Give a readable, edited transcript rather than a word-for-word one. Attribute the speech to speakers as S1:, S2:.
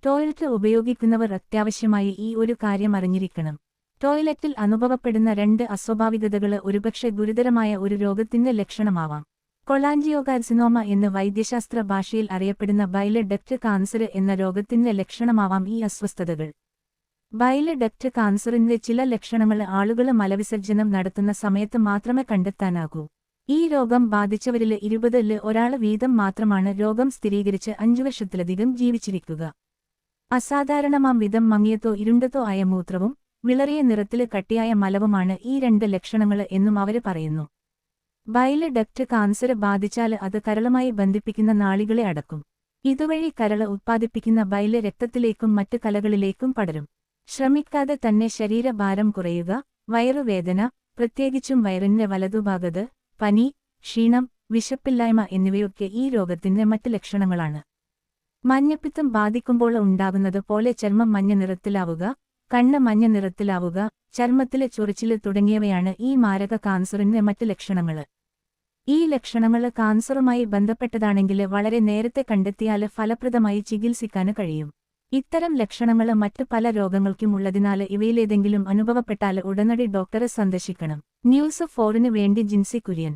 S1: Toilet ഉപയോഗിക്കുന്നവർ അത്യാവശ്യമായി ഈ ഒരു കാര്യം അറിഞ്ഞിരിക്കണം. ടോയ്ലറ്റിൽ അനുഭവപ്പെടുന്ന 2 അസ്വാഭാവികതകൾ ഒരുപക്ഷെ ഗുരുതരമായ ഒരു രോഗത്തിന്റെ ലക്ഷണമാവാം. കൊളാഞ്ചിയോകാർസിനോമ എന്ന് വൈദ്യശാസ്ത്ര ഭാഷയിൽ അറിയപ്പെടുന്ന ബൈല് ഡക്ട് കാൻസർ എന്ന രോഗത്തിന്റെ ലക്ഷണമാവാം ഈ അസ്വസ്ഥതകൾ. ബൈല് ഡക്ട് കാൻസറിന്റെ ചില ലക്ഷണങ്ങൾ ആളുകൾ മലവിസർജനം നടത്തുന്ന സമയത്ത് മാത്രമേ കണ്ടെത്താനാകൂ. ഈ രോഗം ബാധിച്ചവരിൽ 20-ൽ ഒരാൾ വീതം മാത്രമാണ് രോഗം സ്ഥിരീകരിച്ച് 5 വർഷത്തിലധികം ജീവിച്ചിരിക്കുക. അസാധാരണമാം വിധം മങ്ങിയതോ ഇരുണ്ടതോ ആയ മൂത്രവും വിളറിയ നിറത്തില് കട്ടിയായ മലവുമാണ് ഈ 2 ലക്ഷണങ്ങൾ എന്നും അവര് പറയുന്നു. ബൈല് ഡക്ട് കാൻസർ ബാധിച്ചാൽ അത് കരളുമായി ബന്ധിപ്പിക്കുന്ന നാളികളെ അടക്കും. ഇതുവഴി കരള് ഉത്പാദിപ്പിക്കുന്ന ബൈല് രക്തത്തിലേക്കും മറ്റ് കലകളിലേക്കും പടരും. ശ്രമിക്കാതെ തന്നെ ശരീരഭാരം കുറയുക, വയറുവേദന, പ്രത്യേകിച്ചും വയറിന്റെ വലതുഭാഗത്ത്, പനി, ക്ഷീണം, വിശപ്പില്ലായ്മ എന്നിവയൊക്കെ ഈ രോഗത്തിന്റെ മറ്റ് ലക്ഷണങ്ങളാണ്. മഞ്ഞപ്പിത്തം ബാധിക്കുമ്പോൾ ഉണ്ടാകുന്നത് പോലെ ചർമ്മം മഞ്ഞ നിറത്തിലാവുക, കണ്ണ് മഞ്ഞ നിറത്തിലാവുക, ചർമ്മത്തിലെ ചൊറിച്ചില് തുടങ്ങിയവയാണ് ഈ മാരക കാൻസറിന്റെ മറ്റ് ലക്ഷണങ്ങൾ. ഈ ലക്ഷണങ്ങൾ കാൻസറുമായി ബന്ധപ്പെട്ടതാണെങ്കിൽ വളരെ നേരത്തെ കണ്ടെത്തിയാൽ ഫലപ്രദമായി ചികിത്സിക്കാൻ കഴിയും. ഇത്തരം ലക്ഷണങ്ങൾ മറ്റ് പല രോഗങ്ങൾക്കും ഉള്ളതിനാൽ ഇവയിലേതെങ്കിലും അനുഭവപ്പെട്ടാൽ ഉടനടി ഡോക്ടറെ സന്ദർശിക്കണം. ന്യൂസ് 4-ന് വേണ്ടി ജിൻസി കുര്യൻ.